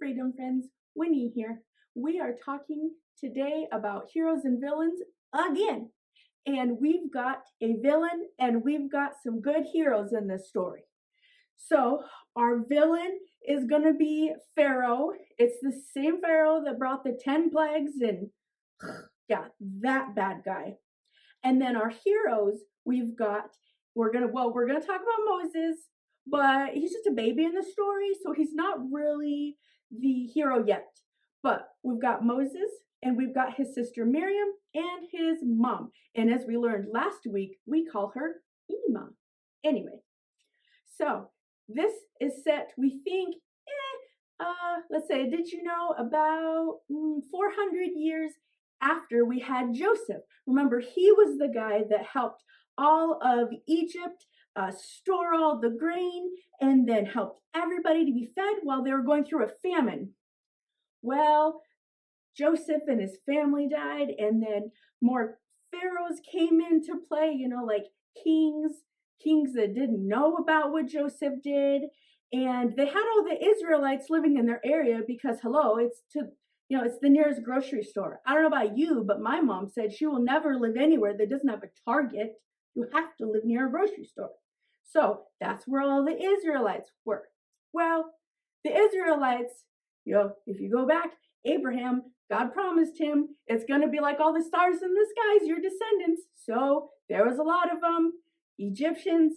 Freedom Friends, Winnie here. We are talking today about heroes and villains again. And we've got a villain and we've got some good heroes in this story. So, our villain is going to be Pharaoh. It's the same Pharaoh that brought the 10 plagues and, yeah, that bad guy. And then our heroes, we're going to talk about Moses, but he's just a baby in the story, so he's not really the hero yet. But we've got Moses, and we've got his sister Miriam and his mom. And as we learned last week, we call her Ima. Anyway, so this is set, we think, let's say, did you know, about 400 years after we had Joseph. Remember, he was the guy that helped all of Egypt store all the grain and then helped everybody to be fed while they were going through a famine. Well, Joseph and his family died, and then more pharaohs came into play, like kings that didn't know about what Joseph did. And they had all the Israelites living in their area because, it's the nearest grocery store. I don't know about you, but my mom said she will never live anywhere that doesn't have a Target. You have to live near a grocery store. So that's where all the Israelites were. Well, the Israelites, if you go back, Abraham, God promised him, it's going to be like all the stars in the skies, your descendants. So there was a lot of Egyptians,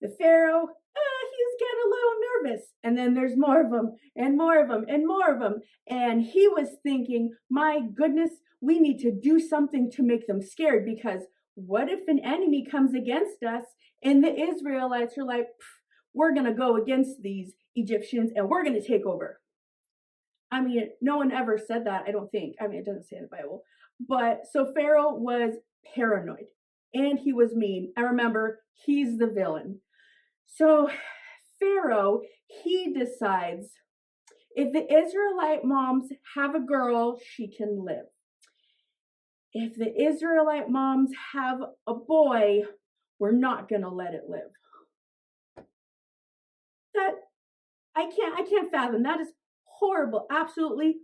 the Pharaoh, he was getting a little nervous. And then there's more of them and more of them and more of them. And he was thinking, my goodness, we need to do something to make them scared, because what if an enemy comes against us and the Israelites are like, we're going to go against these Egyptians and we're going to take over. I mean, no one ever said that, I don't think. I mean, it doesn't say in the Bible. But so Pharaoh was paranoid and he was mean. And remember, he's the villain. So Pharaoh, he decides if the Israelite moms have a girl, she can live. If the Israelite moms have a boy, we're not going to let it live. That I can't fathom. That is horrible, absolutely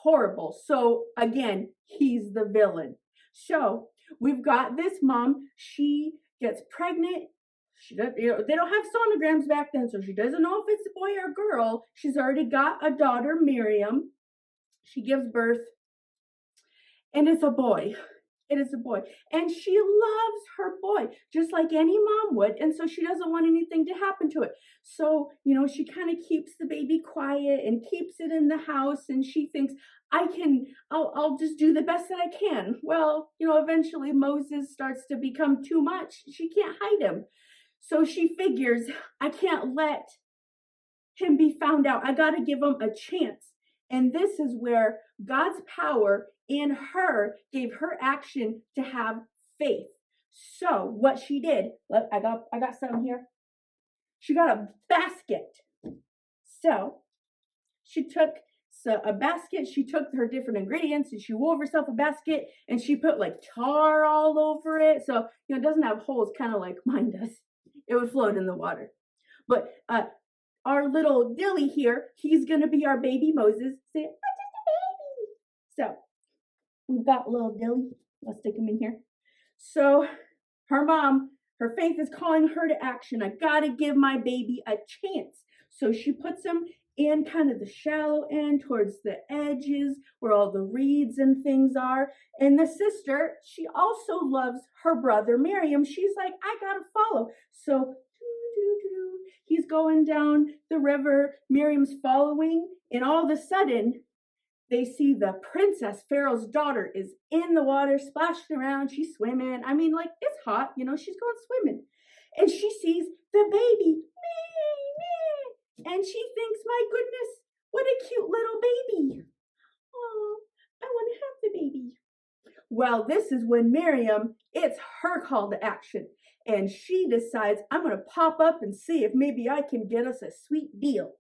horrible. So again, he's the villain. So we've got this mom. She gets pregnant. They don't have sonograms back then, so she doesn't know if it's a boy or a girl. She's already got a daughter, Miriam. She gives birth, and it's a boy. It is a boy. And she loves her boy, just like any mom would. And so she doesn't want anything to happen to it. So, she kind of keeps the baby quiet and keeps it in the house. And she thinks, I'll just do the best that I can. Well, eventually Moses starts to become too much. She can't hide him. So she figures, I can't let him be found out. I got to give him a chance. And this is where God's power in her gave her action to have faith. So what she did, look, I got some here. She got a basket. So she took a basket. She took her different ingredients and she wove herself a basket and she put like tar all over it. So, it doesn't have holes, kind of like mine does. It would float in the water. But our little Dilly here, he's going to be our baby Moses. Say, I'm just a baby. So we've got little Dilly. Let's stick him in here. So her mom, her faith is calling her to action. I got to give my baby a chance. So she puts him in kind of the shallow end towards the edges where all the reeds and things are. And the sister, she also loves her brother Miriam. She's like, I got to follow. So he's going down the river. Miriam's following. And all of a sudden, they see the princess, Pharaoh's daughter, is in the water, splashing around. She's swimming. I mean, like, it's hot, she's going swimming. And she sees the baby. And she thinks, my goodness, what a cute little baby. Oh, I want to have the baby. Well, this is when Miriam, it's her call to action. And she decides, I'm going to pop up and see if maybe I can get us a sweet deal.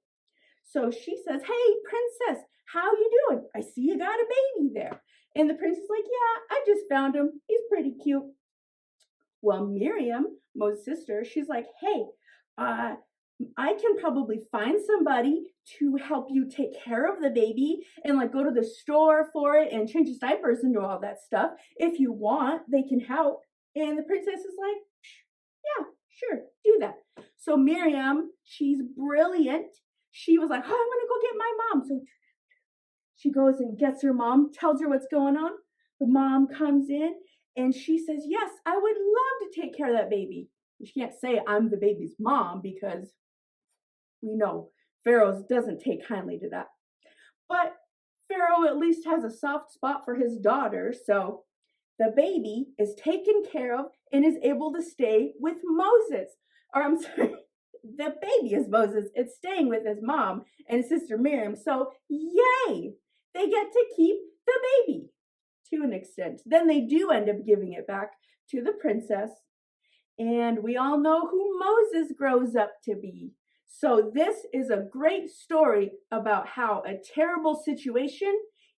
So she says, hey, princess, how you doing? I see you got a baby there. And the princess is like, yeah, I just found him. He's pretty cute. Well, Miriam, Moses' sister, she's like, hey, I can probably find somebody to help you take care of the baby and like go to the store for it and change its diapers and do all that stuff. If you want, they can help. And the princess is like, yeah, sure, do that. So Miriam, she's brilliant. She was like, oh, I'm gonna go get my mom. So she goes and gets her mom, tells her what's going on. The mom comes in and she says, yes, I would love to take care of that baby. She can't say I'm the baby's mom because we know Pharaoh doesn't take kindly to that. But Pharaoh at least has a soft spot for his daughter, so the baby is taken care of and is able to stay with Moses. Or I'm sorry, the baby is Moses. It's staying with his mom and his sister Miriam. So yay! They get to keep the baby to an extent. Then they do end up giving it back to the princess. And we all know who Moses grows up to be. So this is a great story about how a terrible situation,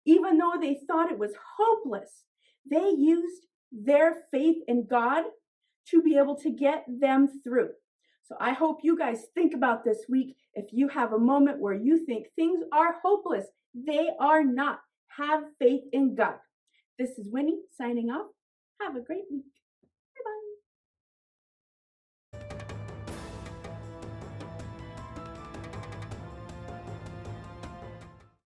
even though they thought it was hopeless, they used their faith in God to be able to get them through. So I hope you guys think about this week. If you have a moment where you think things are hopeless, they are not. Have faith in God. This is Winnie signing off. Have a great week. Bye-bye.